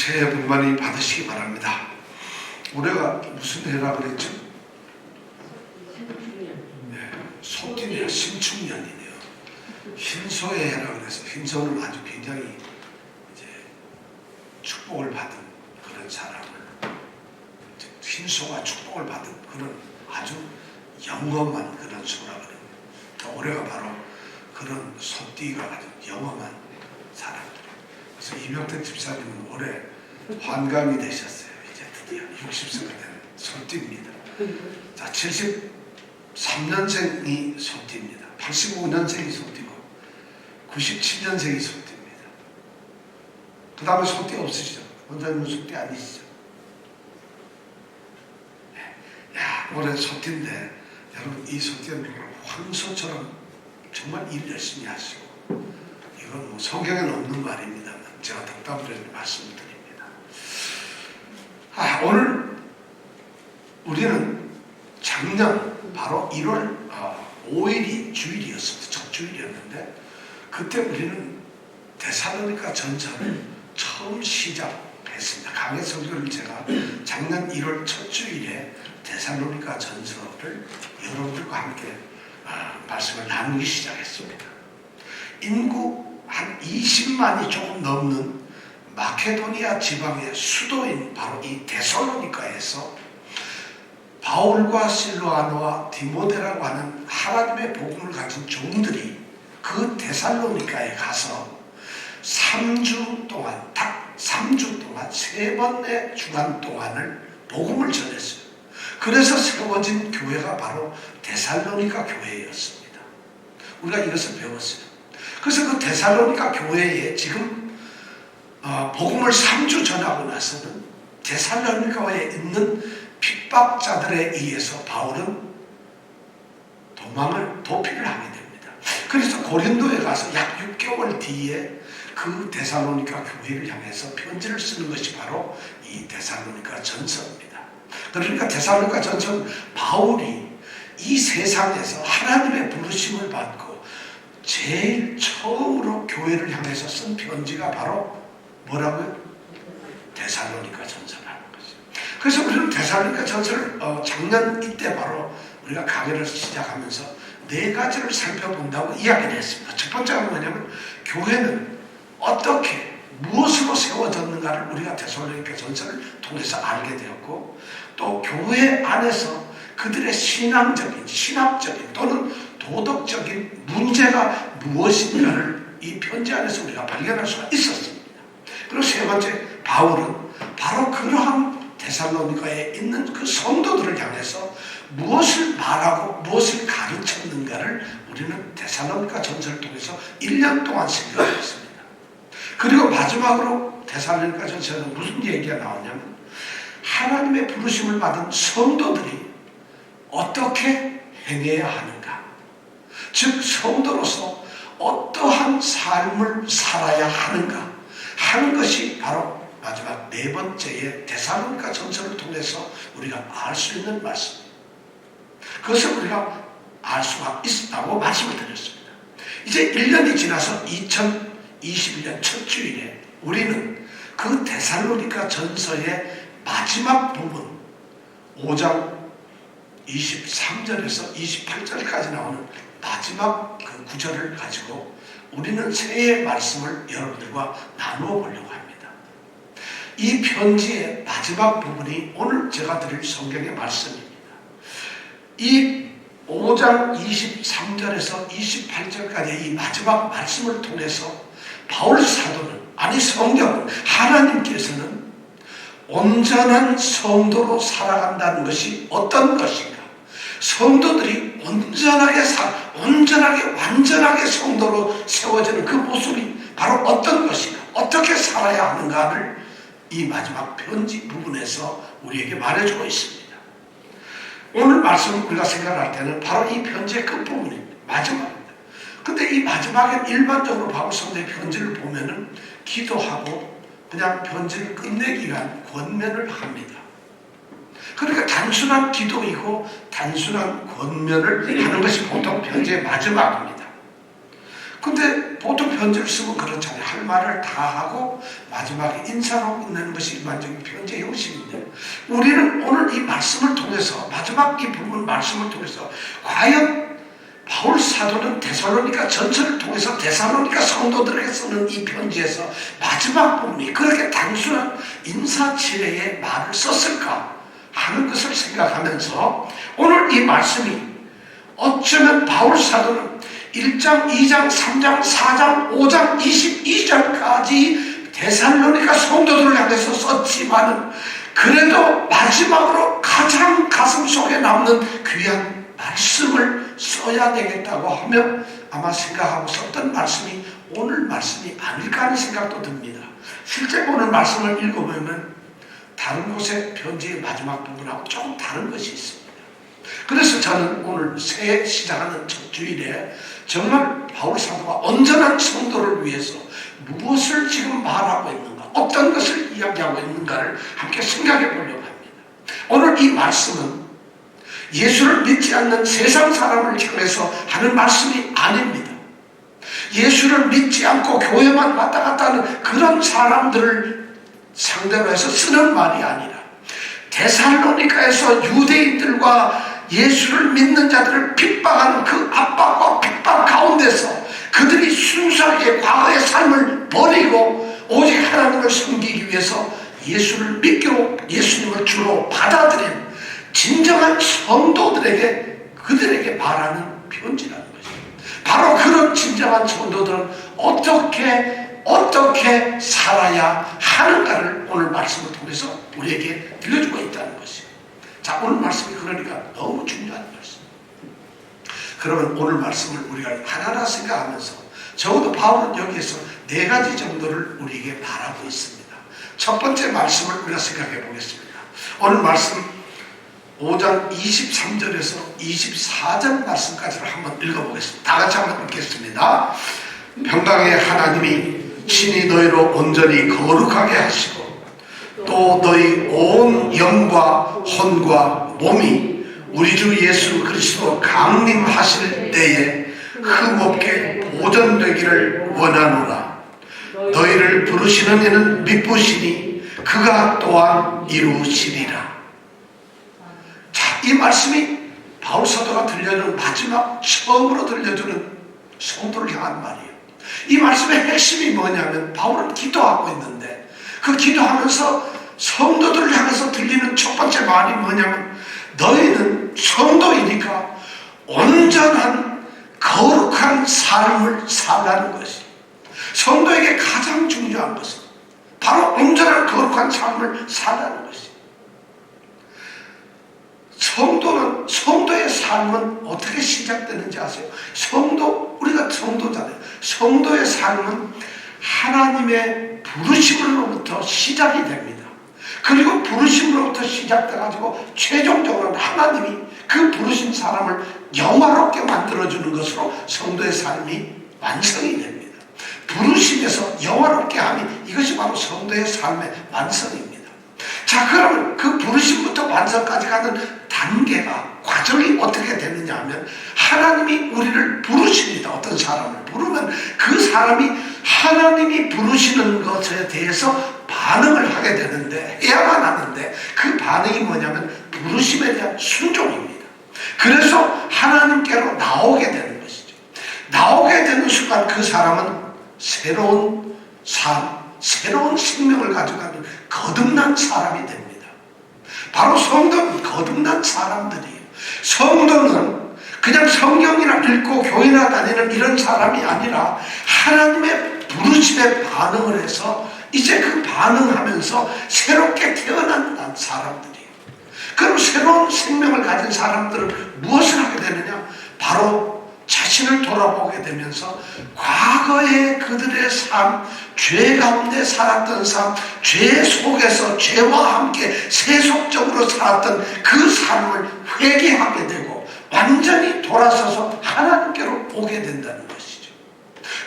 새해 복 많이 받으시기 바랍니다. 올해가 무슨 해라 그랬죠? 네, 소띠네요. 신축년이네요. 흰소의 해라 그래서 흰소는 아주 굉장히 이제 축복을 받은 그런 사람을, 흰소가 축복을 받은 그런 아주 영험한 그런 소라 그래요. 올해가 바로 그런 소띠가 아주 영험한 사람들. 그래서 이명택 집사님은 올해 환갑이 되셨어요. 이제 드디어 60세가 된 소띠입니다. 자, 73년생이 소띠입니다. 85년생이 소띠고 97년생이 소띠입니다. 그 다음에 소띠 없으시죠? 원장님은 소띠 아니시죠? 네. 야, 올해 소띠인데 여러분 이 소띠는 황소처럼 정말 일 열심히 하시고, 이건 뭐 성경에는 없는 말입니다만 제가 답답을 해서 말씀드립니다. 오늘 우리는 작년 바로 1월 5일이 주일이었습니다. 첫 주일이었는데 그때 우리는 데살로니가 전서를 처음 시작했습니다. 강해 설교를 제가 작년 1월 첫 주일에 데살로니가 전서를 여러분들과 함께 말씀을 나누기 시작했습니다. 인구 한 20만이 조금 넘는 마케도니아 지방의 수도인 바로 이 데살로니가에서 바울과 실로아노와 디모데라고 하는 하나님의 복음을 가진 종들이 그 데살로니가에 가서 3주 동안, 딱 3주 동안 3번의 주간 동안을 복음을 전했어요. 그래서 세워진 교회가 바로 데살로니가 교회였습니다. 우리가 이것을 배웠어요. 그래서 그 데살로니가 교회에 지금 복음을 3주 전하고 나서는 데살로니가에 있는 핍박자들에 의해서 바울은 도피를 하게 됩니다. 그래서 고린도에 가서 약 6개월 뒤에 그 데살로니가 교회를 향해서 편지를 쓰는 것이 바로 이 데살로니가 전서입니다. 그러니까 데살로니가 전서는 바울이 이 세상에서 하나님의 부르심을 받고 제일 처음으로 교회를 향해서 쓴 편지가 바로 뭐라고요? 데살로니가 전서라는 거죠. 그래서 우리는 데살로니가 전서를 작년 이때 바로 우리가 강의를 시작하면서 4가지를 살펴본다고 이야기를 했습니다. 첫 번째가 뭐냐면 교회는 어떻게 무엇으로 세워졌는가를 우리가 데살로니가 전서를 통해서 알게 되었고, 또 교회 안에서 그들의 신학적인 또는 도덕적인 문제가 무엇인가를 이 편지 안에서 우리가 발견할 수가 있었습니다. 그리고 세 번째, 바울은 바로 그러한 데살로니가에 있는 그 성도들을 향해서 무엇을 말하고 무엇을 가르쳤는가를 우리는 데살로니가 전서를 통해서 1년 동안 생각했습니다. 그리고 마지막으로 데살로니가 전서에는 무슨 얘기가 나오냐면 하나님의 부르심을 받은 성도들이 어떻게 행해야 하는가, 즉 성도로서 어떠한 삶을 살아야 하는가 하는 것이 바로 마지막 4번째의 데살로니가 전서를 통해서 우리가 알 수 있는 말씀입니다. 그것을 우리가 알 수가 있다고 말씀을 드렸습니다. 이제 1년이 지나서 2021년 첫 주일에 우리는 그 데살로니가 전서의 마지막 부분 5장 23절에서 28절까지 나오는 마지막 그 구절을 가지고 우리는 새해의 말씀을 여러분들과 나누어 보려고 합니다. 이 편지의 마지막 부분이 오늘 제가 드릴 성경의 말씀입니다. 이 5장 23절에서 28절까지 이 마지막 말씀을 통해서 바울 사도는, 아니 성경은, 하나님께서는 온전한 성도로 살아간다는 것이 어떤 것인가, 성도들이 완전하게 성도로 세워지는 그 모습이 바로 어떤 것인가, 어떻게 살아야 하는가를 이 마지막 편지 부분에서 우리에게 말해주고 있습니다. 오늘 말씀 우리가 생각할 때는 바로 이 편지의 끝부분입니다. 마지막입니다. 근데 이 마지막에 일반적으로 바울 성도의 편지를 보면은 기도하고 그냥 편지를 끝내기 위한 권면을 합니다. 그러니까 단순한 기도이고 단순한 권면을 하는 것이 보통 편지의 마지막입니다. 근데 보통 편지를 쓰면 그렇잖아요. 할 말을 다 하고 마지막에 인사로 끝내는 것이 일반적인 편지의 형식인데, 우리는 오늘 이 말씀을 통해서, 마지막 이 부분 말씀을 통해서 과연 바울 사도는 데살로니가 전서를 통해서 데살로니가 성도들에게 쓰는 이 편지에서 마지막 부분이 그렇게 단순한 인사치레의 말을 썼을까 하는 것을 생각하면서, 오늘 이 말씀이 어쩌면 바울 사도는 1장, 2장, 3장, 4장, 5장, 22장까지 데살로니가 성도들을 향해서 썼지만은 그래도 마지막으로 가장 가슴 속에 남는 귀한 말씀을 써야 되겠다고 하며 아마 생각하고 썼던 말씀이 오늘 말씀이 아닐까 하는 생각도 듭니다. 실제 오늘 말씀을 읽어보면 다른 곳의 편지의 마지막 부분하고 조금 다른 것이 있습니다. 그래서 저는 오늘 새해 시작하는 첫 주일에 정말 바울 사도가 온전한 성도를 위해서 무엇을 지금 말하고 있는가, 어떤 것을 이야기하고 있는가를 함께 생각해 보려고 합니다. 오늘 이 말씀은 예수를 믿지 않는 세상 사람을 향해서 하는 말씀이 아닙니다. 예수를 믿지 않고 교회만 왔다 갔다 하는 그런 사람들을 상대로 해서 쓰는 말이 아니라 데살로니가에서 유대인들과 예수를 믿는 자들을 핍박하는 그 압박과 핍박 가운데서 그들이 순수하게 과거의 삶을 버리고 오직 하나님을 섬기기 위해서 예수를 믿기로, 예수님을 주로 받아들인 진정한 성도들에게, 그들에게 말하는 편지라는 것입니다. 바로 그런 진정한 성도들은 어떻게 살아야 하는가를 오늘 말씀을 통해서 우리에게 들려주고 있다는 것입니다. 자, 오늘 말씀이 그러니까 너무 중요한 말씀. 그러면 오늘 말씀을 우리가 하나하나 생각하면서 적어도 바울은 여기에서 4가지 정도를 우리에게 말하고 있습니다. 첫 번째 말씀을 우리가 생각해 보겠습니다. 오늘 말씀 5장 23절에서 24절 말씀까지를 한번 읽어보겠습니다. 다 같이 한번 읽겠습니다. 평강의 하나님이 친히 너희로 온전히 거룩하게 하시고 또 너희 온 영과 혼과 몸이 우리 주 예수 그리스도 강림하실 때에 흠없게 보존되기를 원하노라. 너희를 부르시는 이는 미쁘시니 그가 또한 이루시리라. 자, 이 말씀이 바울 사도가 들려주는 마지막 처음으로 들려주는 성도를 향한 말이에요. 이 말씀의 핵심이 뭐냐면 바울은 기도하고 있는데 그 기도하면서 성도들을 향해서 들리는 첫 번째 말이 뭐냐면 너희는 성도이니까 온전한 거룩한 삶을 살라는 것이, 성도에게 가장 중요한 것은 바로 온전한 거룩한 삶을 살라는 것이. 성도의 삶은 어떻게 시작되는지 아세요? 우리가 성도잖아요. 성도의 삶은 하나님의 부르심으로부터 시작이 됩니다. 그리고 부르심으로부터 시작돼가지고 최종적으로 하나님이 그 부르신 사람을 영화롭게 만들어주는 것으로 성도의 삶이 완성이 됩니다. 부르심에서 영화롭게 함이, 이것이 바로 성도의 삶의 완성입니다. 자, 그러면 그 부르심부터 완성까지 가는 단계가, 과정이 어떻게 되느냐 하면 하나님이 우리를 부르십니다. 어떤 사람을 부르면 그 사람이 하나님이 부르시는 것에 대해서 반응을 하게 되는데, 해야만 하는데 그 반응이 뭐냐면 부르심에 대한 순종입니다. 그래서 하나님께로 나오게 되는 것이죠. 나오게 되는 순간 그 사람은 새로운 삶, 새로운 생명을 가져가는 거듭난 사람이 됩니다. 바로 성도는 거듭난 사람들이에요. 성도는 그냥 성경이나 읽고 교회나 다니는 이런 사람이 아니라 하나님의 부르심에 반응을 해서 이제 그 반응하면서 새롭게 태어난 사람들이에요. 그럼 새로운 생명을 가진 사람들은 무엇을 하게 되느냐? 바로 자신을 돌아보게 되면서 과거의 그들의 삶, 죄 가운데 살았던 삶, 죄 속에서 죄와 함께 세속적으로 살았던 그 삶을 회개하게 되고 완전히 돌아서서 하나님께로 오게 된다는 것이죠.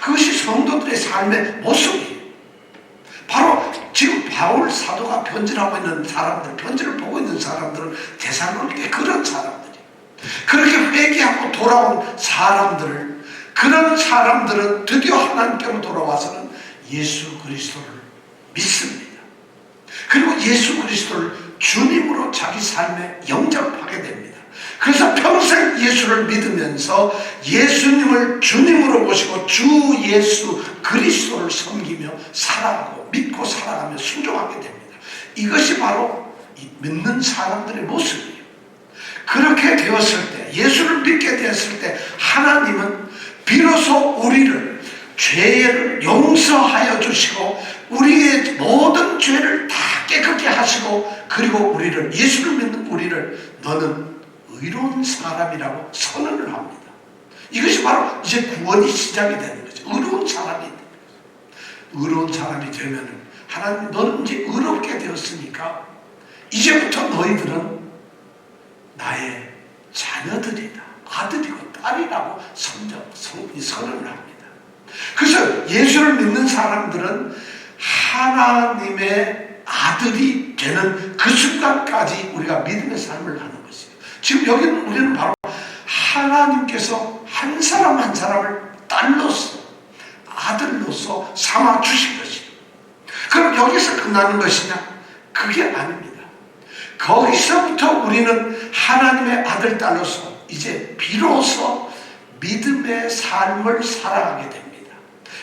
그것이 성도들의 삶의 모습이에요. 바로 지금 바울 사도가 편지를 하고 있는 사람들, 편지를 보고 있는 사람들은 데살로니가의 그런 사람들이, 그렇게 회개하고 돌아온 사람들을 그런 사람들은 드디어 하나님께로 돌아와서는 예수 그리스도를 믿습니다. 그리고 예수 그리스도를 주님으로 자기 삶에 영접하게 됩니다. 그래서 평생 예수를 믿으면서 예수님을 주님으로 모시고 주 예수 그리스도를 섬기며 살아가고 믿고 살아가며 순종하게 됩니다. 이것이 바로 이 믿는 사람들의 모습이에요. 그렇게 되었을 때, 예수를 믿게 되었을 때 하나님은 비로소 우리를 죄를 용서하여 주시고 우리의 모든 죄를 다 깨끗게 하시고, 그리고 우리를, 예수를 믿는 우리를 너는 의로운 사람이라고 선언을 합니다. 이것이 바로 이제 구원이 시작이 되는 거죠. 의로운 사람이 되는 거죠. 의로운 사람이 되면은 하나님, 너는 이제 의롭게 되었으니까 이제부터 너희들은 나의 자녀들이다, 아들이고 딸이라고 선언을 합니다. 그래서 예수를 믿는 사람들은 하나님의 아들이 되는 그 순간까지 우리가 믿음의 삶을 하는 것이에요. 지금 여기는 우리는 바로 하나님께서 한 사람 한 사람을 딸로서, 아들로서 삼아 주신 것이에요. 그럼 여기서 끝나는 것이냐? 그게 아닙니다. 거기서부터 우리는 하나님의 아들, 딸로서 이제 비로소 믿음의 삶을 살아가게 됩니다.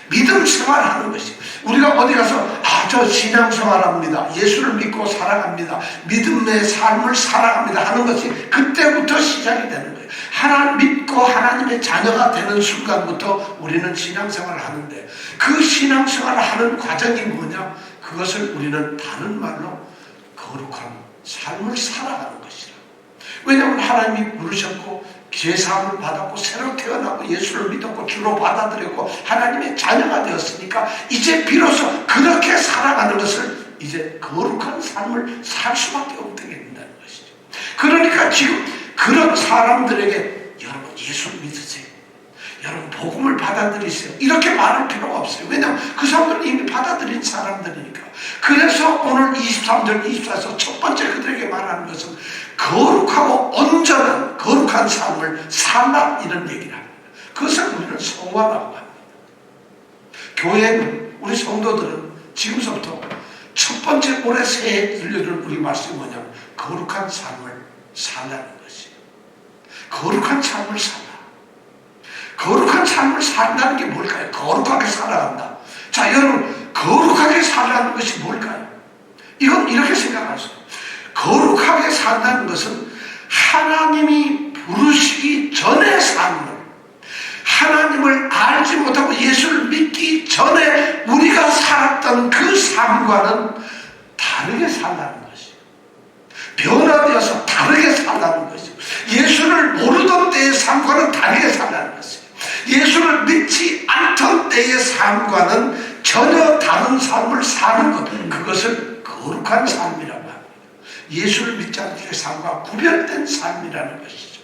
믿음 생활하는 것이, 우리가 어디 가서 저 신앙생활합니다, 예수를 믿고 살아갑니다, 믿음의 삶을 살아갑니다 하는 것이 그때부터 시작이 되는 거예요. 하나님 믿고 하나님의 자녀가 되는 순간부터 우리는 신앙생활을 하는데, 그 신앙생활을 하는 과정이 뭐냐? 그것을 우리는 다른 말로 거룩한 삶을 살아가는 것이라. 왜냐하면 하나님이 부르셨고 죄사함을 받았고 새로 태어나고 예수를 믿었고 주로 받아들였고 하나님의 자녀가 되었으니까 이제 비로소 그렇게 살아가는 것을, 이제 거룩한 삶을 살 수밖에 없게 된다는 것이죠. 그러니까 지금 그런 사람들에게 여러분 예수를 믿으세요, 여러분 복음을 받아들이세요, 이렇게 말할 필요가 없어요. 왜냐하면 그 사람들은 이미 받아들인 사람들이니까. 그래서 오늘 23절 24에서 첫 번째 그들에게 말하는 것은 거룩하고 온전한 거룩한 삶을 살라, 이런 얘기를 합니다. 그것을 우리는 성화라고 합니다. 교회는, 우리 성도들은 지금서부터 첫 번째 올해 새해 들려주는 우리 말씀이 뭐냐면 거룩한 삶을 살라는 것이에요. 거룩한 삶을 살라. 거룩한 삶을 산다는 게 뭘까요? 거룩하게 살아간다. 자, 여러분, 거룩하게 살라는 것이 뭘까요? 이건 이렇게 생각할 수 있어요. 거룩하게 산다는 것은 하나님이 부르시기 전의 삶을, 하나님을 알지 못하고 예수를 믿기 전에 우리가 살았던 그 삶과는 다르게 살라는 것이에요. 변화되어서 다르게 살라는 것이에요. 예수를 모르던 때의 삶과는 다르게 살라는 것이에요. 예수를 믿지 않던 때의 삶과는 전혀 다른 삶을 사는 것, 그것을 거룩한 삶이라고 합니다. 예수를 믿지 않던 때의 삶과 구별된 삶이라는 것이죠.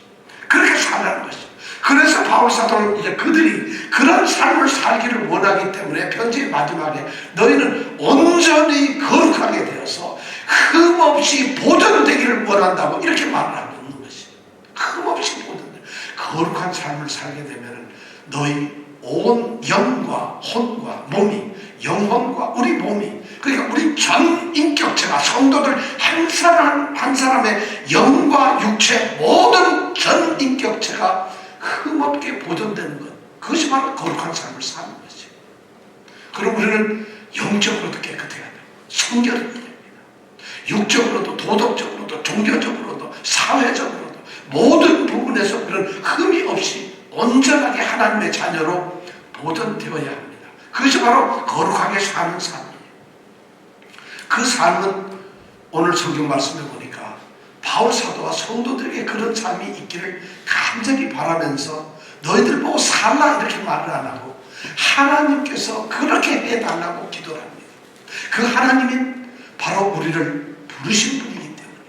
그렇게 살라는 것이죠. 그래서 바울 사도는 이제 그들이 그런 삶을 살기를 원하기 때문에 편지의 마지막에 너희는 온전히 거룩하게 되어서 흠없이 보존되기를 원한다고 이렇게 말을 하고 있는 것이에요. 흠없이 보존되는 거룩한 삶을 살게 되면 너희 온 영과 혼과 몸이, 영혼과 우리 몸이, 그러니까 우리 전 인격체가, 성도들 한 사람 한 사람의 영과 육체 모든 전 인격체가 흠없게 보존되는 것, 그것이 바로 거룩한 삶을 사는 것이죠. 그럼 우리는 영적으로도 깨끗해야 돼요. 성결해야 됩니다. 육적으로도, 도덕적으로도, 종교적으로도, 사회적으로도 모든 부분에서 우리는 흠이 없이 온전하게 하나님의 자녀로 보존되어야 합니다. 그것이 바로 거룩하게 사는 삶이에요. 그 삶은 오늘 성경 말씀에 보니까 바울 사도가 성도들에게 그런 삶이 있기를 간절히 바라면서 너희들 보고 살라 이렇게 말을 안 하고 하나님께서 그렇게 해달라고 기도를 합니다. 그 하나님이 바로 우리를 부르신 분이기 때문에.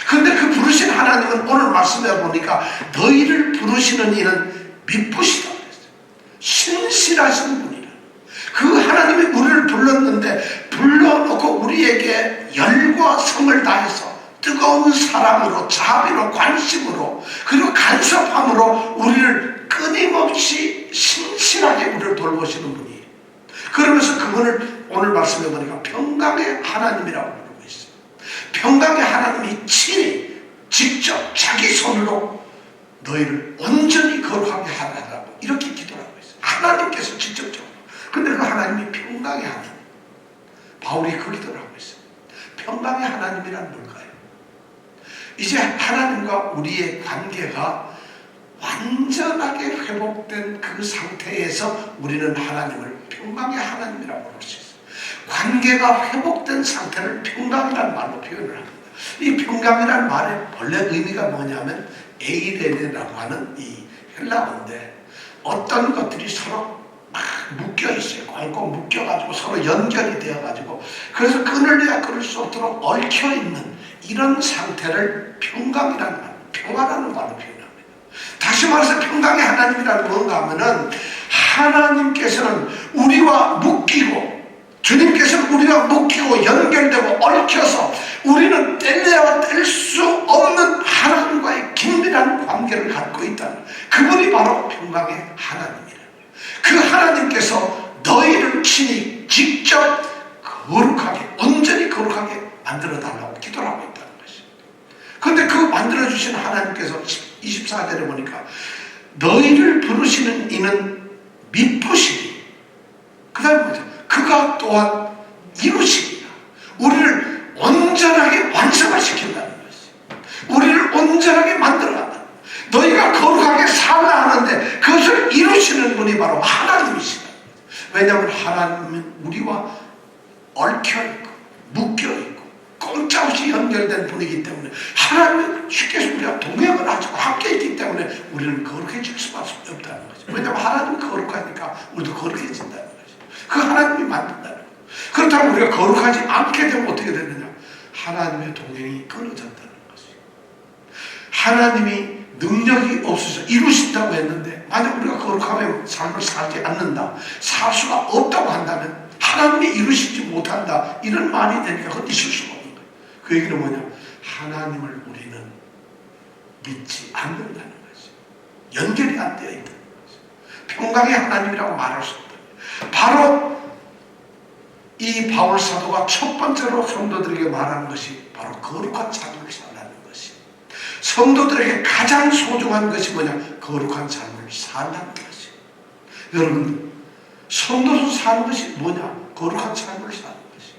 그런데 그 부르신 하나님은 오늘 말씀해 보니까 너희를 부르시는 이는 미쁘시다 그랬어요. 신실하신 분이라. 그 하나님이 우리를 불렀는데 불러놓고 우리에게 열과 성을 다해서 뜨거운 사랑으로, 자비로, 관심으로, 그리고 간섭함으로 우리를 끊임없이 그렇게 신실하게 우리를 돌보시는 분이에요. 그러면서 그분을 오늘 말씀해 보니까 평강의 하나님이라고 부르고 있어요. 평강의 하나님이 친히 직접 자기 손으로 너희를 온전히 거룩하게 하라고 이렇게 기도를 하고 있어요. 하나님께서 직접적으로. 근데 그 하나님이 평강의 하나님. 바울이 그 기도를 하고 있어요. 평강의 하나님이란 뭘까요? 이제 하나님과 우리의 관계가 완전하게 회복된 그 상태에서 우리는 하나님을 평강의 하나님이라고 부를 수 있어요. 관계가 회복된 상태를 평강이라는 말로 표현을 합니다. 이 평강이라는 말의 본래 의미가 뭐냐면 에이레네라고 하는 이 헬라어인데 어떤 것들이 서로 막 묶여 있어요. 꽁꽁 묶여가지고 서로 연결이 되어가지고 그래서 끊을래야 끊을 수 없도록 얽혀있는 이런 상태를 평강이라는 말, 평화라는 말로 표현합니다. 다시 말해서 평강의 하나님이란 뭔가 하면은 하나님께서는 우리와 묶이고 주님께서는 우리와 묶이고 연결되고 얽혀서 우리는 뗄래야 뗄 수 없는 하나님과의 긴밀한 관계를 갖고 있다는 그분이 바로 평강의 하나님이라. 그 하나님께서 너희를 친히 직접 거룩하게 온전히 거룩하게 만들어 달라고 기도를 하고 있다는 것이죠. 그런데 그 만들어주신 하나님께서 24절에 보니까 너희를 부르시는 이는 미쁘시니 그 다음에 뭐죠? 그가 또한 이루시니라. 우리를 온전하게 완성을 시킨다는 것이죠. 우리를 온전하게 만들어간다. 너희가 거룩하게 살아야 하는데 그것을 이루시는 분이 바로 하나님이시다. 왜냐하면 하나님은 우리와 얽혀있고 묶여있고 꼼짝없이 연결된 분이기 때문에 하나님은 쉽게 해서 우리가 동행을 하고 함께 있기 때문에 우리는 거룩해질 수밖에 없다는 거죠. 왜냐하면 하나님은 거룩하니까 우리도 거룩해진다는 거죠. 그 하나님이 만든다는 거죠. 그렇다면 우리가 거룩하지 않게 되면 어떻게 되느냐? 하나님의 동행이 끊어졌다는 거죠. 하나님이 능력이 없어서 이루신다고 했는데 만약 우리가 거룩하면 삶을 살지 않는다, 살 수가 없다고 한다면 하나님이 이루시지 못한다 이런 말이 되니까 그건 있을 수가 없는 거예요. 그 얘기는 뭐냐? 하나님을 우리는 믿지 않는다는 거죠. 연결이 안 되어 있다는 거죠. 평강의 하나님이라고 말할 수 없다. 바로 이 바울 사도가 첫 번째로 성도들에게 말하는 것이 바로 거룩한 삶을 살라는 것이. 성도들에게 가장 소중한 것이 뭐냐? 거룩한 삶을 살라는 것이. 여러분, 성도로 사는 것이 뭐냐? 거룩한 삶을 사는 것이.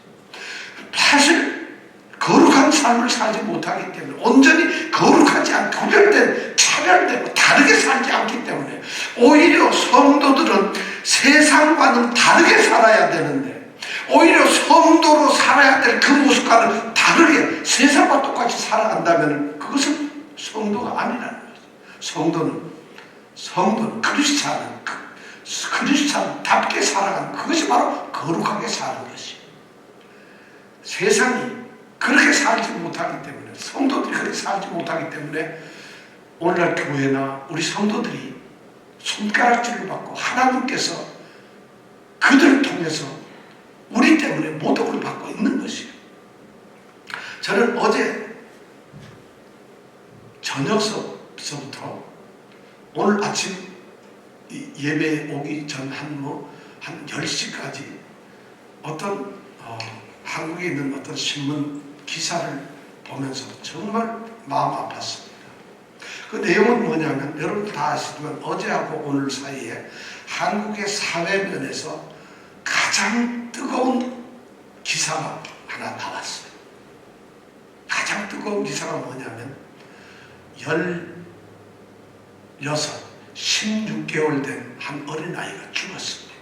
사실 거룩한 삶을 살지 못하기 때문에 온전히 거룩하지 않고 구별된 차별되고 다르게 살지 않기 때문에 오히려 성도들은 세상과는 다르게 살아야 되는데 오히려 성도로 살아야 될 그 모습과는 다르게 세상과 똑같이 살아간다면 그것은 성도가 아니라는 거죠. 성도는 크리스찬답게 살아가는 그것이 바로 거룩하게 사는 것이에요. 세상이 그렇게 살지 못하기 때문에 성도들이 그렇게 살지 못하기 때문에 오늘날 교회나 우리 성도들이 손가락질을 받고 하나님께서 그들을 통해서 우리 때문에 모독을 받고 있는 것이에요. 저는 어제 저녁서부터 오늘 아침 예배 오기 전 한 10시까지 어떤 한국에 있는 어떤 신문 기사를 보면서 정말 마음 아팠습니다. 그 내용은 뭐냐면 여러분 다 아시지만 어제하고 오늘 사이에 한국의 사회면에서 가장 뜨거운 기사가 하나 나왔어요. 가장 뜨거운 기사가 뭐냐면 16개월 된 한 어린아이가 죽었습니다.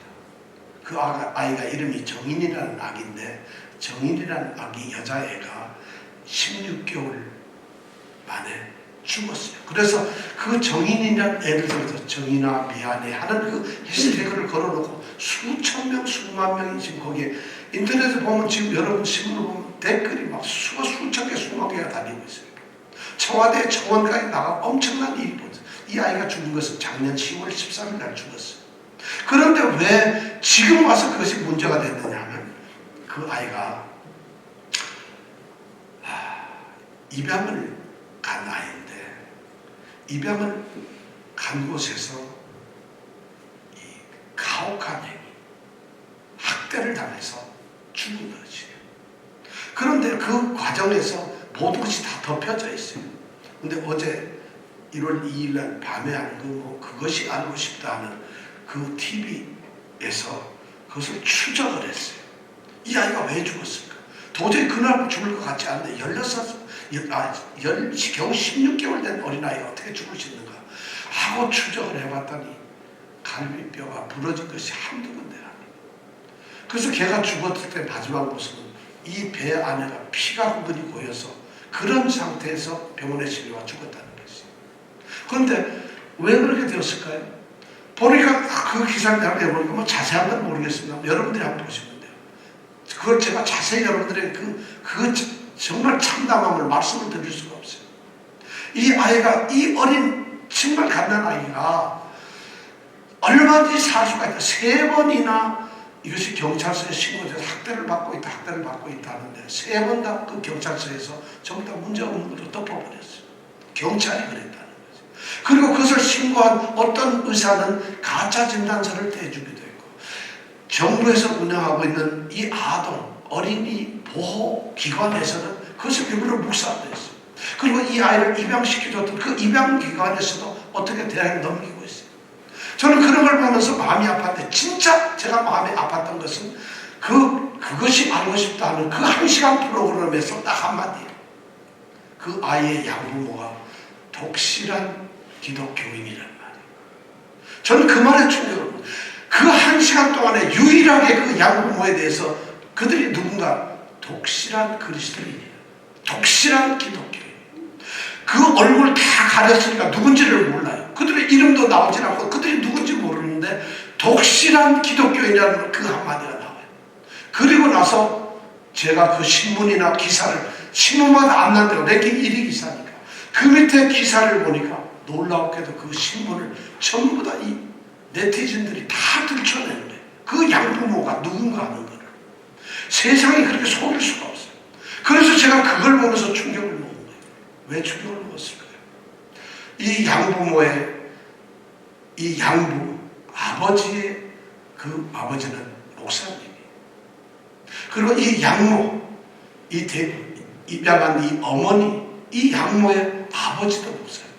그 아이가 이름이 정인이라는 아기인데 정인이라는 아기 여자애가 16개월 만에 죽었어요. 그래서 그 정인이라는 애를 들어서 정인아 미안해 하는 그 해시태그를 걸어놓고 수천 명 수만 명이 지금 거기에 인터넷에 보면 지금 여러분 신문을 보면 댓글이 막 수천 개 수만 개가 달리고 있어요. 청와대 청원까지 나가 엄청난 일이 벌어졌어요. 이 아이가 죽은 것은 작년 10월 13일 날 죽었어요. 그런데 왜 지금 와서 그것이 문제가 됐느냐 하면 그 아이가 입양을 간 아이인데 입양을 간 곳에서 그 과정에서 모든 것이 다 덮여져 있어요. 근데 어제 1월 2일 날 밤에 하는 그것이 알고 싶다 하는 그 TV에서 그것을 추적을 했어요. 이 아이가 왜 죽었을까? 도저히 그날 죽을 것 같지 않네. 겨우 16개월 된 어린아이가 어떻게 죽을 수 있는가 하고 추적을 해봤더니 갈비뼈가 부러진 것이 한두 군데 아니에요. 그래서 걔가 죽었을 때 마지막 모습은 이 배 안에가 피가 흥건히 고여서 그런 상태에서 병원에 실려와 죽었다는 것이에요. 그런데 왜 그렇게 되었을까요? 보니까 그 기사를 내가 내보니까 뭐 자세한 건 모르겠습니다. 여러분들이 한번 보시면 돼요. 그걸 제가 자세히 여러분들에게 그 정말 참담함을 말씀을 드릴 수가 없어요. 이 아이가, 이 어린 정말 갓난 아이가 얼마든지 살 수가 있다. 3번이나 이것이 경찰서에 신고돼서 학대를 받고 있다 하는데 3번 다 그 경찰서에서 전부 다 문제 없는 것으로 덮어버렸어요. 경찰이 그랬다는 거죠. 그리고 그것을 신고한 어떤 의사는 가짜 진단서를 떼주기도 했고, 정부에서 운영하고 있는 이 아동 어린이 보호기관에서는 그것을 일부러 묵살했어요. 그리고 이 아이를 입양시켜줬던 그 입양기관에서도 어떻게 대학에 넘기고 있어요. 저는 그런 걸 보면서 마음이 아팠는데, 진짜 제가 마음이 아팠던 것은 그것이 알고 싶다 하는 그 1시간 프로그램에서 딱 한마디예요. 그 아이의 양부모가 독실한 기독교인이란 말이에요. 저는 그 말에 충격을 받아요. 그 1시간 동안에 유일하게 그 양부모에 대해서 그들이 누군가 독실한 그리스도인이에요. 독실한 기독교인. 그 얼굴 다 가렸으니까 누군지를 몰라요. 그들의 이름도 나오진 않고 그들이 누군지 모르는데 독실한 기독교인이라는 그 한마디가 나와요. 그리고 나서 제가 그 신문이나 기사를, 신문마다 안 난대요. 내게 1위 기사니까. 그 밑에 기사를 보니까 놀랍게도 그 신문을 전부 다 이 네티즌들이 다 들춰내는 거예요. 그 양부모가 누군가 하는 거를. 세상이 그렇게 속일 수가 없어요. 그래서 제가 그걸 보면서 충격을 먹은 거예요. 왜 충격을 먹었을까요? 이 양부모의, 이 양부, 아버지의 그 아버지는 목사님이에요. 그리고 이 양모, 입양한 이 어머니, 이 양모의 아버지도 목사님.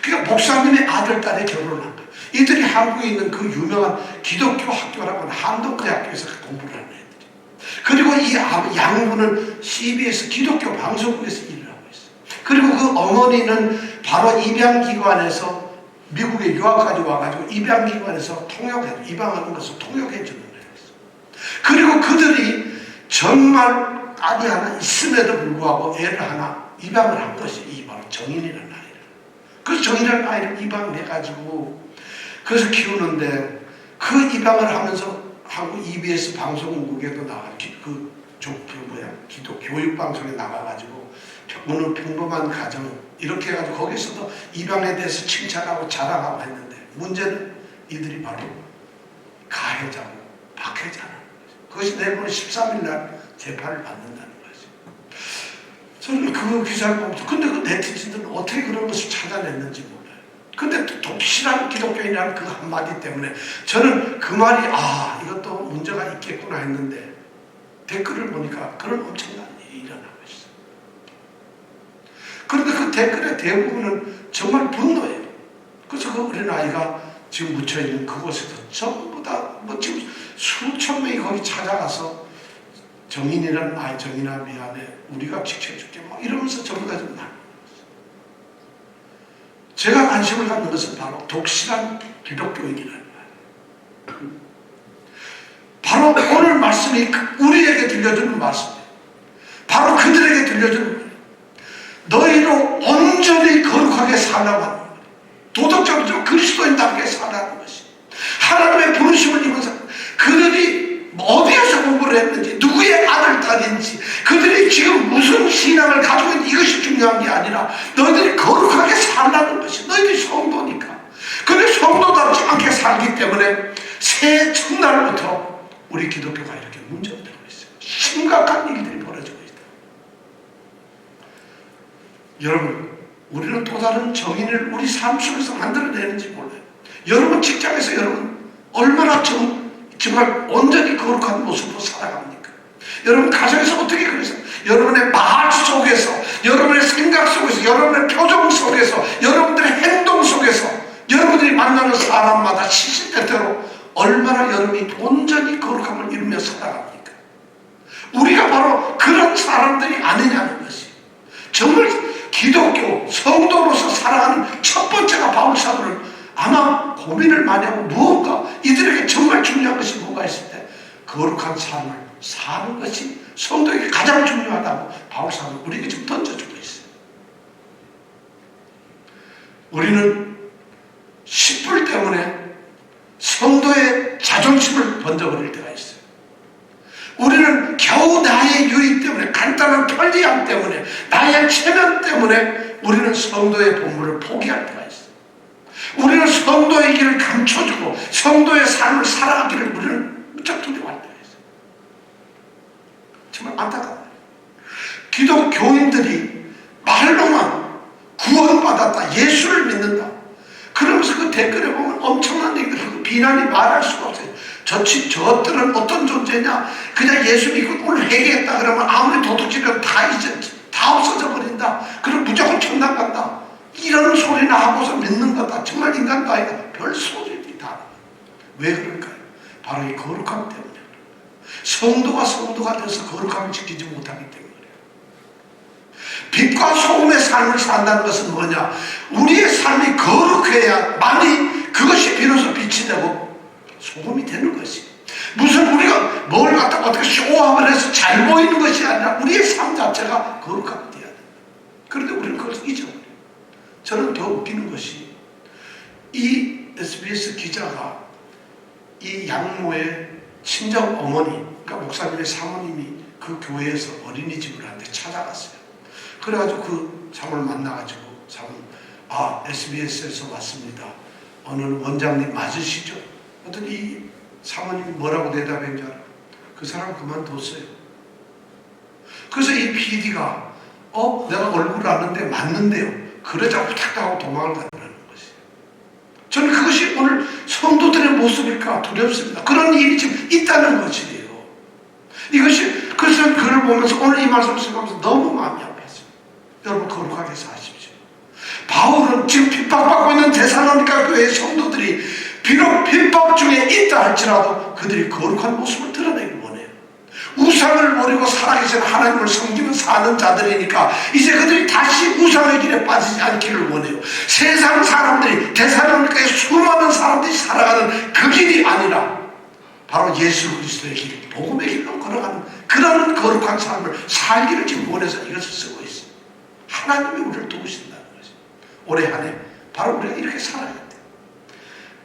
그러니까 목사님의 아들, 딸이 결혼을 한 거예요. 이들이 한국에 있는 그 유명한 기독교 학교라고 하는 한동대학교에서 공부를 하는 애들이. 그리고 이 양부는 CBS 기독교 방송국에서 일을 하고 있어요. 그리고 그 어머니는 바로 입양기관에서 미국에 유학까지 와가지고 입양기관에서 입양하는 것을 통역해 주는 거예요. 그리고 그들이 정말 딸이 하나 있음에도 불구하고 애를 하나 입양을 한 것이 이 바로 정인이라는 아이를. 그래서 정인이라는 아이를 입양해가지고 그래서 키우는데, 그 입양을 하면서 한국 EBS 방송국에도 나가, 기독 교육방송에 나가가지고 어느 평범한 가정 이렇게 해가지고 거기서도 입양에 대해서 칭찬하고 자랑하고 했는데, 문제는 이들이 바로 가해자고 박해자라는 거죠. 그것이 내일 13일 날 재판을 받는다는 거죠. 저는 그 기사를 보면서, 근데 그 네티즌들은 어떻게 그런 것을 찾아냈는지 몰라요. 근데 독실한 기독교인이라는 그 한마디 때문에 저는 그 말이 이것도 문제가 있겠구나 했는데, 댓글을 보니까 그런 엄청난 일이 일어나고 있어요. 그런데 그 댓글의 대부분은 정말 분노예요. 그래서 그 어린아이가 지금 묻혀있는 그곳에서 전부 다 지금 수천 명이 거기 찾아가서 정인이라는 아이, 정인아 미안해, 우리가 지켜줄게 이러면서 전부 다 좀 나는. 제가 관심을 갖는 것은 바로 독실한 기독교인이라는 말이에요. 바로 오늘 말씀이 우리에게 들려주는 말씀이에요. 바로 그들에게 들려주는 거예요. 너희로 온전히 거룩하게 살라고 하는 거예요. 도덕적으로 그리스도인답게 살라는 것이. 하나님의 부르심을 입은 사람, 그들이 어디에서 공부를 했는지, 누구의 아들, 딸인지, 그들이 지금 무슨 신앙을 가지고 있는지, 이것이 중요한 게 아니라 너희들이 거룩하게 살라는 것이. 너희들이 성도니까. 근데 성도답지 않게 살기 때문에 새 첫날부터 우리 기독교가 이렇게 문제가 되고 있어요. 심각한 일들이 벌어지고 있다. 여러분, 우리는 또 다른 정인을 우리 삶 속에서 만들어내는지 몰라요. 여러분 직장에서 여러분 얼마나 정말 온전히 거룩한 모습으로 살아갑니까? 여러분 가정에서 어떻게 그래서 여러분의 말 속에서, 여러분의 생각 속에서, 여러분의 표정 속에서, 여러분들의 행동 속에서, 여러분들이 만나는 사람마다 시시때때로 얼마나 여러분이 온전히 거룩함을 이루며 살아갑니까? 우리가 바로 그런 사람들이 아니냐는 것이, 정말 기독교 성도로서 살아가는 첫 번째가 바울 사도는 아마 고민을 많이 하고 무언가 이들에게 정말 중요한 것이 뭐가 있을 때 거룩한 삶을 사는 것이 성도에게 가장 중요하다고 바울 사도는 우리에게 좀 던져주고 있어요. 우리는 씨뿔 때문에 성도의 자존심을 던져버릴 때가 있어요. 우리는 겨우 나의 유익 때문에, 간단한 편리함 때문에, 나의 체면 때문에 우리는 성도의 본분을 포기할 때가 있어요. 우리는 성도의 길을 감춰주고 성도의 삶을 살아가기를 우리는 무척 두려워할 때가 있어요. 정말 안타까워요. 기독교인들이 말로만 구원받았다, 예수를 믿는다, 그러면서 그 댓글에 보면 엄청난 얘기들, 그 비난이 말할 수가 없어요. 저들은 어떤 존재냐, 그냥 예수 믿고 오늘 회개했다 그러면 아무리 도둑질해도 다 없어져 버린다, 그럼 무조건 천당 간다, 이런 소리나 하고서 믿는 거다. 정말 인간도 아니다. 별 소리들이 다. 왜 그럴까요? 바로 이 거룩함 때문에. 성도가 성도가 돼서 거룩함을 지키지 못하기 때문에. 빛과 소금의 삶을 산다는 것은 뭐냐? 우리의 삶이 거룩해야만이 그것이 비로소 빛이 되고 소금이 되는 것이. 무슨 우리가 뭘 갖다가 어떻게 쇼업을 해서 잘 보이는 것이 아니라 우리의 삶 자체가 거룩함이 돼야 된다. 그런데 우리는 그것을 잊어버려요. 저는 더 웃기는 것이 이 SBS 기자가 이 양모의 친정 어머니, 그러니까 목사님의 사모님이 그 교회에서 어린이집을 하는데 찾아갔어요. 그래가지고 그 사모를 만나가지고 사모님, SBS에서 왔습니다. 어느 원장님 맞으시죠? 그랬더니 이 사모님이 뭐라고 대답한 줄 알아요? 그 사람 그만뒀어요. 그래서 이 PD가 내가 얼굴 아는데 맞는데요. 그러자고 탁 하고 도망을 가더라는 것이에요. 저는 그것이 오늘 성도들의 모습일까 두렵습니다. 그런 일이 지금 있다는 것이에요. 이것이, 그래서 그걸 보면서 오늘 이 말씀을 생각하면서 너무 마음이 아팠어요. 여러분 거룩하게 사십시오. 바울은 지금 핍박받고 있는 데살로니가 교회의 성도들이 비록 핍박 중에 있다 할지라도 그들이 거룩한 모습을 드러내길 원해요. 우상을 버리고 살아계신 하나님을 섬기며 사는 자들이니까 이제 그들이 다시 우상의 길에 빠지지 않기를 원해요. 세상 사람들이, 데살로니가의 수많은 사람들이 살아가는 그 길이 아니라 바로 예수 그리스도의 길, 복음의 길로 걸어가는 그런 거룩한 삶을 살기를 지금 원해서 이것을 쓰고 있어요. 하나님이 우리를 도우신다는 것이죠. 올해 한 해 바로 우리가 이렇게 살아야 돼요.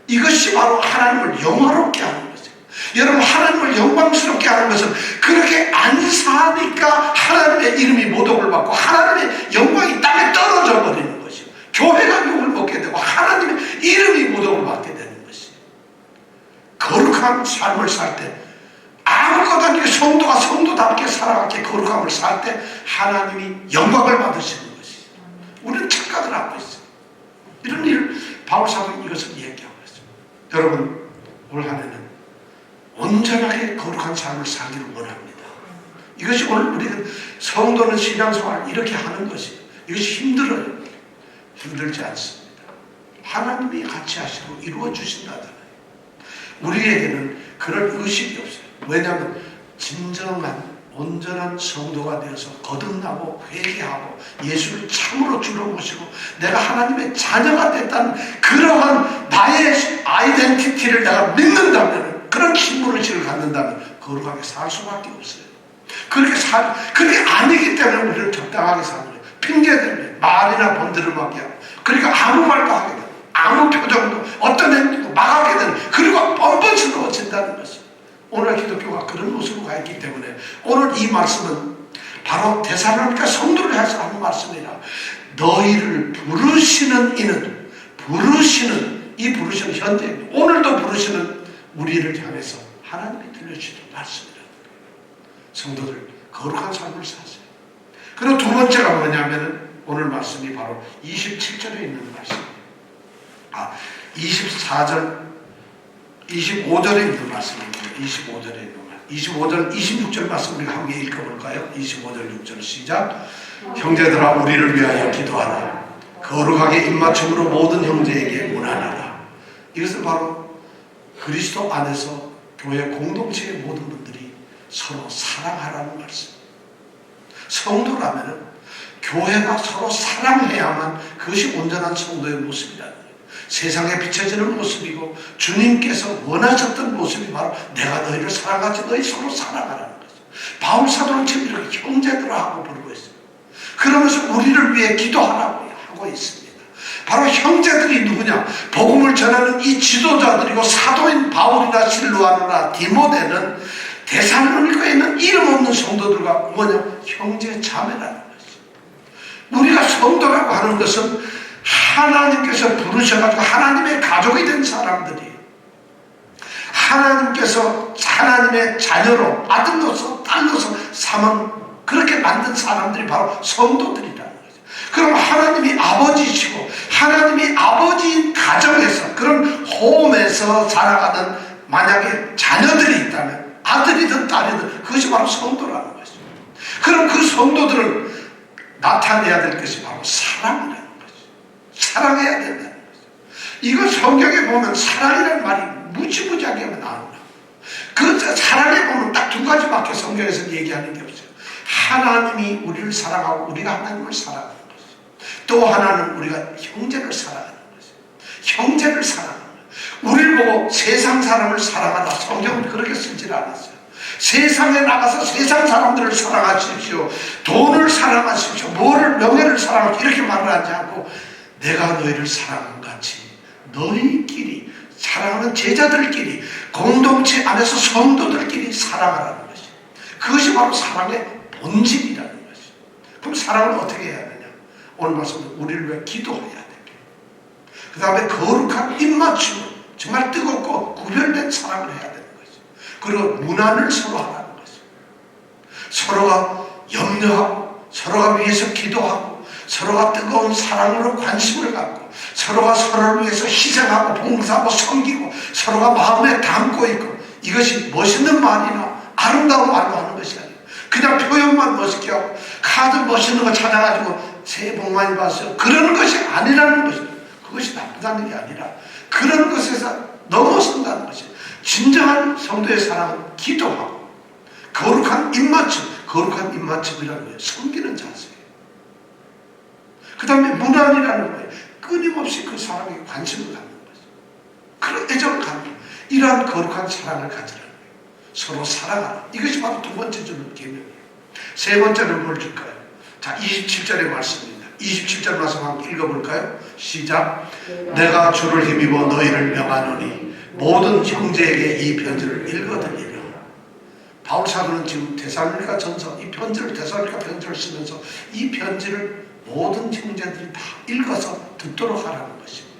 이것이 바로 하나님을 영화롭게 하는 거죠. 여러분, 하나님을 영광스럽게 하는 것은 그렇게 안 사니까 하나님의 이름이 모독을 받고 하나님의 영광이 땅에 떨어져 버리는 것이요. 교회가 욕을 먹게 되고 하나님의 이름이 모독을 받게 되는 것이요. 거룩한 삶을 살 때, 아무것도 아니게 성도가 성도답게 살아가게 거룩함을 살 때 하나님이 영광을 받으시는 것이요. 우리는 착각을 하고 있어요. 이런 일을 바울 사도는 이것을 얘기하고 있어요. 여러분, 올 한 해는 온전하게 거룩한 삶을 살기를 원합니다. 이것이 오늘 우리는 성도는 신앙생활을 이렇게 하는 것이에요. 이것이 힘들어요. 힘들지 않습니다. 하나님이 같이 하시고 이루어 주신다잖아요. 우리에게는 그럴 의식이 없어요. 왜냐하면 진정한 온전한 성도가 되어서 거듭나고 회개하고 예수를 참으로 주로 모시고 내가 하나님의 자녀가 됐다는 그러한 나의 아이덴티티를 내가 믿는다면, 그런 신분의식을 갖는다면 거룩하게 살 수밖에 없어요. 그렇게 아니기 때문에 우리는 적당하게 사는 거예요. 핑계대면 말이나 번드름하게 하고, 그러니까 아무 말도 하게 되고 아무 표정도 어떤 행동도 막하게 되는, 그리고 뻔뻔스러워진다는 것이에요. 오늘 기독교가 그런 모습으로 가 있기 때문에 오늘 이 말씀은 바로 데살로니가 성도를 향해서 하는 말씀이라, 너희를 부르시는 이는, 부르시는, 이 부르시는 현재 오늘도 부르시는 우리를 향해서 하나님이 들려주시는 말씀이라는 거예요. 성도들 거룩한 삶을 사세요. 그리고 두 번째가 뭐냐면은 오늘 말씀이 바로 27절에 있는 말씀이에요. 24절 25절에 있는 말씀입니다. 25절에 있는 말. 25절, 26절 말씀 우리가 함께 읽어볼까요? 25절, 6절 시작. 형제들아 우리를 위하여 기도하라. 거룩하게 입맞춤으로 모든 형제에게 문안하라. 이것은 바로 그리스도 안에서 교회 공동체의 모든 분들이 서로 사랑하라는 말씀. 성도라면 교회가 서로 사랑해야만 그것이 온전한 성도의 모습이라는 거예요. 세상에 비춰지는 모습이고 주님께서 원하셨던 모습이 바로 내가 너희를 사랑하지 너희 서로 사랑하라는 거죠. 바울 사도는 지금 이렇게 형제들하고 부르고 있어요. 그러면서 우리를 위해 기도하라고 하고 있습니다. 바로 형제들이 누구냐? 복음을 전하는 이 지도자들이고 사도인 바울이나 실로아나 디모데는 데살로니가에 있는 이름 없는 성도들과 뭐냐? 형제 자매라는 거죠. 우리가 성도라고 하는 것은 하나님께서 부르셔가지고 하나님의 가족이 된 사람들이 하나님께서 하나님의 자녀로 아들로서 딸로서 삼은 그렇게 만든 사람들이 바로 성도들이라는 거죠. 그럼 하나님이 아버지시고 하나님이 아버지인 가정에서 그런 홈에서 자라가는 만약에 자녀들이 있다면 아들이든 딸이든 그것이 바로 성도라는 것이죠. 그럼 그 성도들은 나타내야 될 것이 바로 사랑이라는 거죠. 사랑해야 된다는 거죠. 이거 성경에 보면 사랑이라는 말이 무지무지하게 나옵니다. 그 사랑에 보면 딱 두 가지밖에 성경에서 얘기하는 게 없어요. 하나님이 우리를 사랑하고 우리가 하나님을 사랑하는 거죠. 또 하나는 우리가 형제를 사랑하는 거죠. 형제를 사랑하는 거예요. 우리를 보고 세상 사람을 사랑하라. 성경은 그렇게 쓰질 않았어요. 세상에 나가서 세상 사람들을 사랑하십시오. 돈을 사랑하십시오. 뭐를 명예를 사랑하십시오. 이렇게 말을 하지 않고 내가 너희를 사랑한 같이 너희끼리 사랑하는 제자들끼리 공동체 안에서 성도들끼리 사랑하라는 것이 그것이 바로 사랑의 본질이라는 것이. 그럼 사랑을 어떻게 해야 되냐? 오늘 말씀은 우리를 위해 기도해야 되게. 그 다음에 거룩한 입맞춤 정말 뜨겁고 구별된 사랑을 해야 되는 것이. 그리고 문안을 서로 하라는 것이. 서로가 염려하고 서로가 위해서 기도하고 서로가 뜨거운 사랑으로 관심을 갖고 서로가 서로를 위해서 희생하고 봉사하고 섬기고 서로가 마음에 담고 있고 이것이 멋있는 말이나 아름다운 말로 하는 것이 아니에요. 그냥 표현만 멋있게 하고 카드 멋있는 거 찾아가지고 새해 복 많이 받으세요 그러는 것이 아니라는 것이에요. 그것이 나쁘다는 게 아니라 그런 것에서 넘어선다는 것이에요. 진정한 성도의 사랑은 기도하고 거룩한 입맞춤, 거룩한 입맞춤이라는 거예요. 섬기는 자세예요. 그 다음에 문안이라는 거예요. 끊임없이 그 사람에게 관심을 갖는 거죠. 그런 애정을 갖는 거예요. 이러한 거룩한 사랑을 가지라는 거예요. 서로 사랑하라. 이것이 바로 두 번째 주는 계명이에요. 세 번째는 뭘 줄까요? 자, 27절의 말씀입니다. 27절 말씀 한번 읽어볼까요? 시작. 내가 주를 힘입어 너희를 명하노니 모든 형제에게 이 편지를 읽어드리라. 바울 사도는 지금 데살로니가 전서 이 편지를 데살로니가 편지를 쓰면서 이 편지를 모든 형제들이 다 읽어서 듣도록 하라는 것입니다.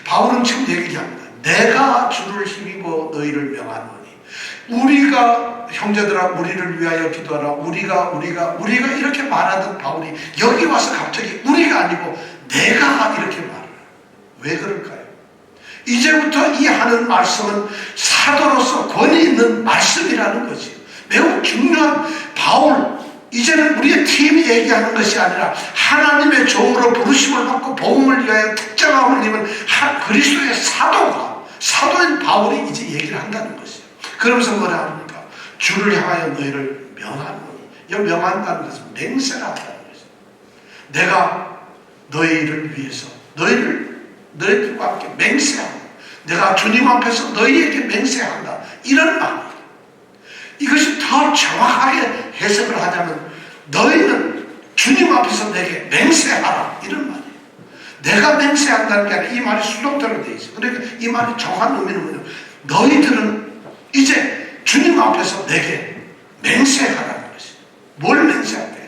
바울은 지금 얘기합니다. 내가 주를 힘입어 너희를 명하노니 우리가 형제들아 우리를 위하여 기도하라. 우리가 이렇게 말하던 바울이 여기 와서 갑자기 우리가 아니고 내가 이렇게 말해요. 왜 그럴까요? 이제부터 이 하는 말씀은 사도로서 권위 있는 말씀이라는 거지. 매우 중요한 바울 이제는 우리의 팀이 얘기하는 것이 아니라 하나님의 종으로 부르심을 받고 복음을 위하여 특정함을 입은 그리스도의 사도인 바울이 이제 얘기를 한다는 것이에요. 그러면서 뭐라 합니까? 주를 향하여 너희를 명하노니. 이 명한다는 것은 맹세한다는 것이에요. 내가 너희를 위해서 너희들과 함께 맹세하고 내가 주님 앞에서 너희에게 맹세한다. 이런 말이에요. 이것이 더 정확하게 해석을 하자면 너희는 주님 앞에서 내게 맹세하라. 이런 말이에요. 내가 맹세한다는 게 아니라 이 말이 수동태로 되어 있어요. 그러니까 이 말이 정확한 의미는 뭐냐면 너희들은 이제 주님 앞에서 내게 맹세하라는 것이에요. 뭘 맹세할까요?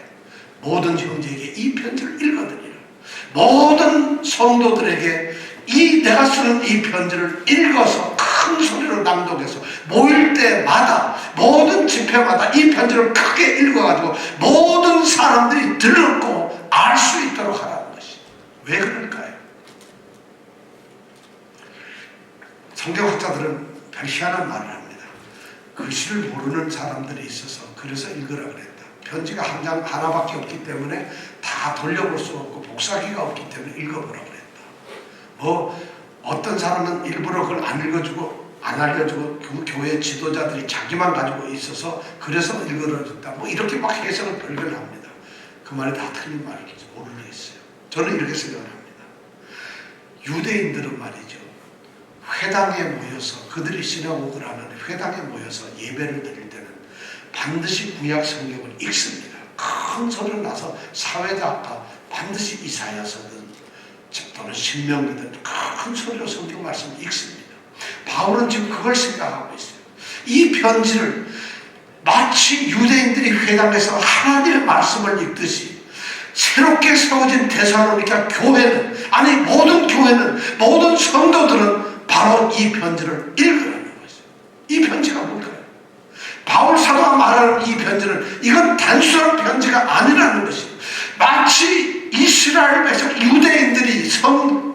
모든 형제에게 이 편지를 읽어드리라. 모든 성도들에게 내가 쓰는 이 편지를 읽어서 큰 소리로 낭독해서 모일 때마다 모든 집회마다 이 편지를 크게 읽어가지고 모든 사람들이 들었고 알 수 있도록 하라는 것이. 왜 그럴까요? 성경학자들은 별 희한한 말을 합니다. 글씨를 모르는 사람들이 있어서 그래서 읽으라 그랬다. 편지가 한 장 하나밖에 없기 때문에 다 돌려볼 수 없고 복사기가 없기 때문에 읽어보라 그랬다. 뭐 어떤 사람은 일부러 그걸 안 읽어주고 안 알려주고 그 교회 지도자들이 자기만 가지고 있어서 그래서 읽어줬다. 뭐 이렇게 막 해석을 별별합니다. 그 말이 다 틀린 말인지 모르겠어요. 저는 이렇게 생각합니다. 유대인들은 말이죠. 회당에 모여서 그들이 시나고그를 하는 회당에 모여서 예배를 드릴 때는 반드시 구약 성경을 읽습니다. 큰 소리를 나서 사회자가 반드시 이사야서든 또는 신명기든 큰 소리로 성경 말씀을 읽습니다. 바울은 지금 그걸 생각하고 있어요. 이 편지를 마치 유대인들이 회당에서 하나님의 말씀을 읽듯이 새롭게 세워진 데살로니가 교회는, 아니 모든 교회는, 모든 성도들은 바로 이 편지를 읽으라는 것이죠. 이 편지가 뭘까요? 바울 사도가 말하는 이 편지는 이건 단순한 편지가 아니라는 것이죠. 마치 이스라엘 백성 유대인들이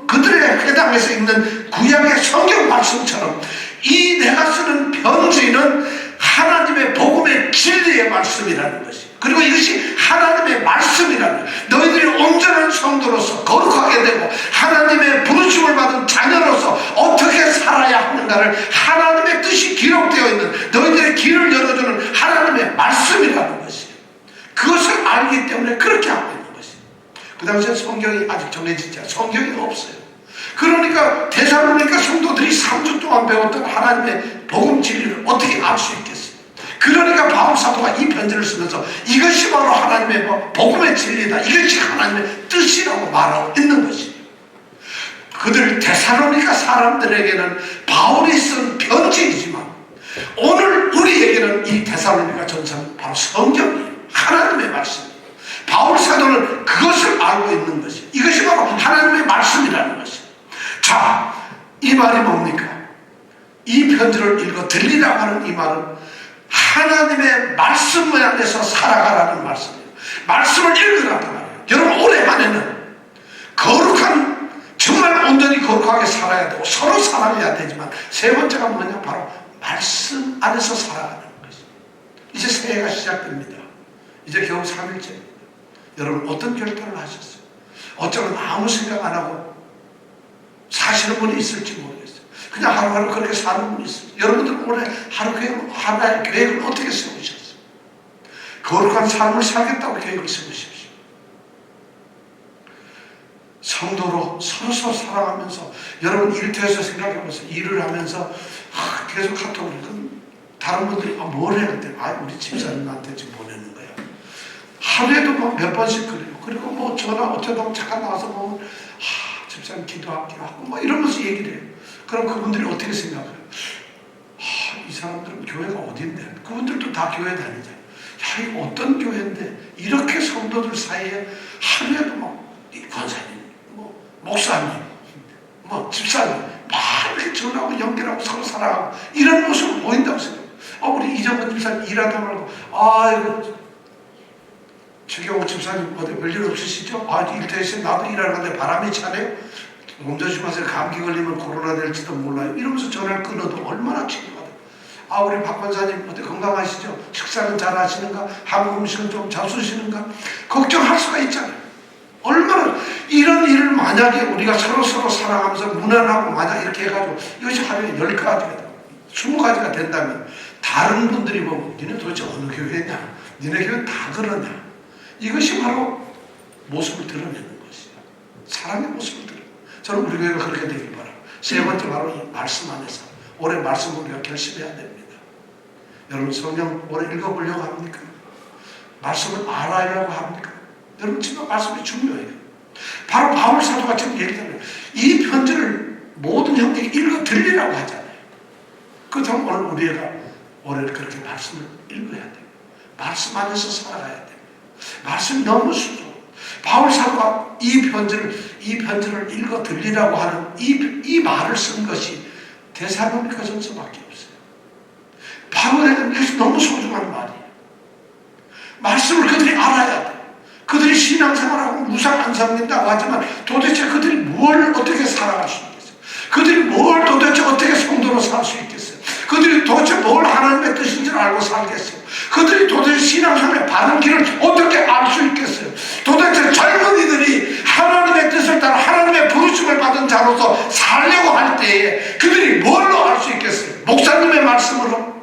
그들의 회당에서 읽는 구약의 성경 말씀처럼 이 내가 쓰는 편지는 하나님의 복음의 진리의 말씀이라는 것이, 그리고 이것이 하나님의 말씀이라는 것, 너희들이 온전한 성도로서 거룩하게 되고 하나님의 부르심을 받은 자녀로서 어떻게 살아야 하는가를 하나님의 뜻이 기록되어 있는 너희들의 길을 열어주는 하나님의 말씀이라는 것이, 그것을 알기 때문에 그렇게 하고 있는 것이. 그 당시에 성경이 아직 정해지지 않아요. 성경이 없어요. 그러니까 데살로니가 성도들이 3주 동안 배웠던 하나님의 복음 진리를 어떻게 알 수 있겠어요? 그러니까 바울 사도가 이 편지를 쓰면서 이것이 바로 하나님의 복음의 진리다, 이것이 하나님의 뜻이라고 말하고 있는 것이에요. 그들 데살로니가 사람들에게는 바울이 쓴 편지이지만 오늘 우리에게는 이 데살로니가 전서는 바로 성경이에요. 하나님의 말씀이에요. 바울 사도는 그것을 알고 있는 것이에요. 이것이 바로 하나님의 말씀이라는 것이에요. 자, 이 말이 뭡니까? 이 편지를 읽어 들리라고 하는 이 말은 하나님의 말씀 안에서 살아가라는 말씀이에요. 말씀을 읽으라는 말이에요. 여러분, 올해 안에는 거룩한, 정말 온전히 거룩하게 살아야 되고 서로 사랑해야 되지만 세 번째가 뭐냐? 바로 말씀 안에서 살아가는 것이에요. 이제 새해가 시작됩니다. 이제 겨우 3일째입니다. 여러분, 어떤 결단을 하셨어요? 어쩌면 아무 생각 안 하고 사시는 분이 있을지 모르겠어요. 그냥 하루하루 그렇게 사는 분이 있어요. 여러분들 올해 하나의 계획을 어떻게 세우셨어요? 거룩한 삶을 살겠다고 계획을 세우십시오. 성도로 서로 사랑하면서, 여러분 일터에서 생각해보세요. 일을 하면서 계속 카톡을, 다른 분들이 뭘 해야 돼? 우리 집사님한테 지금 보내는 거야. 하루에도 몇 번씩 그래요. 그리고 뭐 전화 어쩌다 잠깐 나와서 보면 집사님 기도할게요 하고 이러면서 얘기를 해요. 그럼 그분들이 어떻게 생각해요? 이 사람들은 교회가 어딘데? 그분들도 다 교회 다니잖아요. 이거 어떤 교회인데 이렇게 성도들 사이에 하루에도 권사님, 목사님, 집사님 막 이렇게 전화하고 연결하고 서로 사랑하고 이런 모습을 보인다고 생각해요. 우리 이정근 집사님 일하다 말고 이거 최경호 집사님 어디 별일 없으시죠? 일터에서 나도 일하는데 바람이 차네요. 몸 조심하세요. 감기 걸리면 코로나 될지도 몰라요. 이러면서 전화를 끊어도 얼마나 친구하다. 우리 박 권사님 어때 건강하시죠? 식사는 잘 하시는가? 한국 음식은 좀 잡수시는가? 걱정할 수가 있잖아요. 얼마나 이런 일을 만약에 우리가 서로 사랑하면서 무난하고 만약 이렇게 해가지고 이것이 하루에 10가지가 20가지가 된다면 다른 분들이 보면 니네 도대체 어느 교회냐? 니네 교회 다 그러냐? 이것이 바로 모습을 드러내는 것이에요. 사랑의 모습을 드러내는 것이에요. 저는 우리 교회가 그렇게 되길 바랍니다. 세 번째 바로 이 말씀 안에서 올해 말씀을 우리가 결심해야 됩니다. 여러분 성경 올해 읽어보려고 합니까? 말씀을 알아야라고 합니까? 여러분 지금 말씀이 중요해요. 바로 바울 사도가 지금 얘기하잖아요. 이 편지를 모든 형제에게 읽어 들리라고 하잖아요. 그렇다면 오늘 우리가 올해 그렇게 말씀을 읽어야 돼요. 말씀 안에서 살아가야 돼요. 말씀이 너무 수죠. 바울 사도가 이 편지를 읽어 들리라고 하는 이 말을 쓴 것이 데살로니가 전서밖에 없어요. 바울에게는 이것이 너무 소중한 말이에요. 말씀을 그들이 알아야 돼요. 그들이 신앙생활하고 무상 안 삼는다고 하지만 도대체 그들이 뭘 어떻게 살아갈 수 있겠어요? 그들이 뭘 도대체 어떻게 성도로 살 수 있겠어요? 그들이 도대체 뭘 하나님의 뜻인지를 알고 살겠어요? 그들이 도대체 신앙생활의 바른 길을 어떻게 알 수 있겠어요? 도대체 젊은이들이 하나님의 뜻을 따라 하나님의 부르심을 받은 자로서 살려고 할 때에 그들이 뭘로 알 수 있겠어요? 목사님의 말씀으로?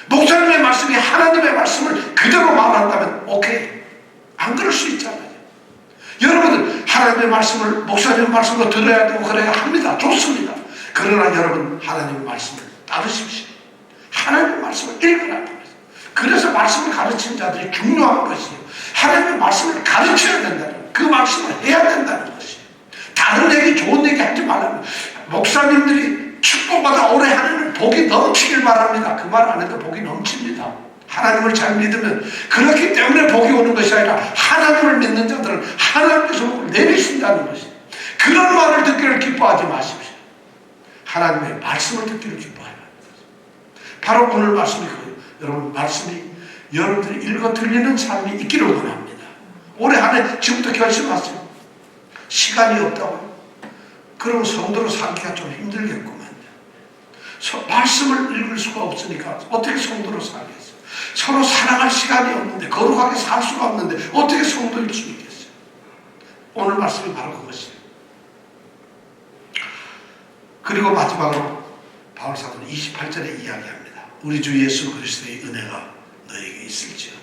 목사님의 말씀이 하나님의 말씀을 그대로 말한다면 오케이. 안 그럴 수 있잖아요. 여러분은 하나님의 말씀을 목사님의 말씀으로 들어야 되고 그래야 합니다. 좋습니다. 그러나 여러분 하나님의 말씀을 따르십시오. 하나님의 말씀을 읽으라는 거예요. 그래서 말씀을 가르치는 자들이 중요한 것이에요. 하나님의 말씀을 가르쳐야 된다는 거예요. 그 말씀을 해야 된다는 것이에요. 다른 얘기 좋은 얘기 하지 말라는 거예요. 목사님들이 축복받아 오래 하는 복이 넘치길 바랍니다. 그 말 안 해도 복이 넘칩니다. 하나님을 잘 믿으면 그렇기 때문에 복이 오는 것이 아니라 하나님을 믿는 자들은 하나님께서 복을 내리신다는 것이에요. 그런 말을 듣기를 기뻐하지 마십시오. 하나님의 말씀을 듣기를 기뻐하라. 바로 오늘 말씀이 그거예요. 여러분 말씀이 여러분들이 읽어 들리는 삶이 있기를 원합니다. 올해 한 해 지금부터 결심하세요. 시간이 없다고요? 그럼 성도로 살기가 좀 힘들겠구만요. 말씀을 읽을 수가 없으니까 어떻게 성도로 살겠어요? 서로 사랑할 시간이 없는데 거룩하게 살 수가 없는데 어떻게 성도일 수 있겠어요? 오늘 말씀이 바로 그것이에요. 그리고 마지막으로 바울 사도는 28절에 이야기합니다. 우리 주 예수 그리스도의 은혜가 너에게 있을지어다.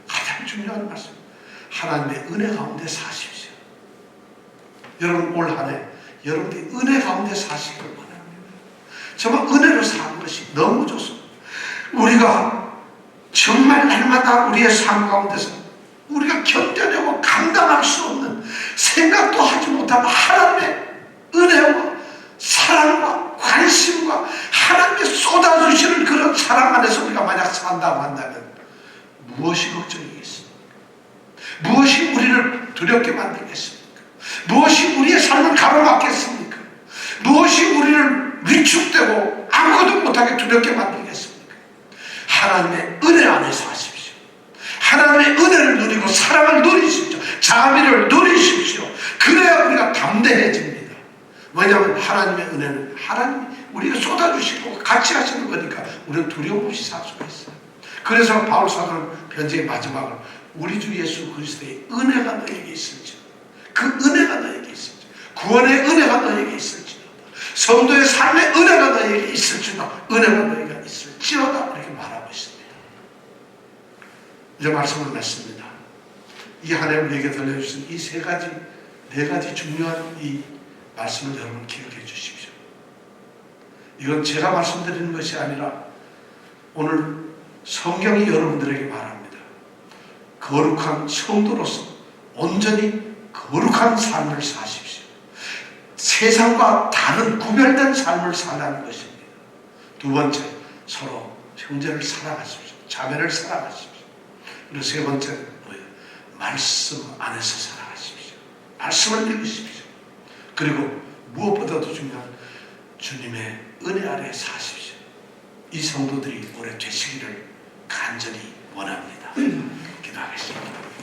가장 중요한 말씀. 하나님의 은혜 가운데 사십시오. 여러분 올 한 해 여러분들이 은혜 가운데 사시길 원합니다. 정말 은혜로 사는 것이 너무 좋습니다. 우리가 정말 날마다 우리의 삶 가운데서 우리가 견뎌내고 감당할 수 없는 생각도 하지 못하는 하나님의 은혜와 사랑과 관심과 하나님의 쏟아주시는 그런 사랑 안에서 우리가 만약 산다고 한다면 무엇이 걱정이겠습니까? 무엇이 우리를 두렵게 만들겠습니까? 무엇이 우리의 삶을 가로막겠습니까? 무엇이 우리를 위축되고 아무것도 못하게 두렵게 만들겠습니까? 하나님의 은혜 안에서 하십시오. 하나님의 은혜를 누리고 사랑을 누리십시오. 자비를 누리십시오. 그래야 우리가 담대해집니다. 왜냐하면 하나님의 은혜는 하나님이 우리가 쏟아주시고 같이 하시는 거니까 우리는 두려움 없이 살 수가 있어요. 그래서 바울 사도는 편지의 마지막을 우리 주 예수 그리스도의 은혜가 너에게 있을지어다. 그 은혜가 너에게 있을지어다. 구원의 은혜가 너에게 있을지어다. 성도의 삶의 은혜가 너에게 있을지어다. 은혜가 너에게 있을지어다. 이렇게 말하고 있습니다. 이제 말씀을 맺습니다. 이 한 해 우리에게 들려주신 이 세 가지, 네 가지 중요한 이 말씀을 여러분 기억해 주십시오. 이건 제가 말씀드리는 것이 아니라 오늘 성경이 여러분들에게 말합니다. 거룩한 성도로서 온전히 거룩한 삶을 사십시오. 세상과 다른 구별된 삶을 살라는 것입니다. 두 번째, 서로 형제를 사랑하십시오. 자매를 사랑하십시오. 그리고 세 번째는 뭐예요? 말씀 안에서 살아가십시오. 말씀을 읽으십시오. 그리고 무엇보다도 중요한 주님의 은혜 아래 사십시오. 이 성도들이 올해 되시기를 간절히 원합니다. 기도하겠습니다.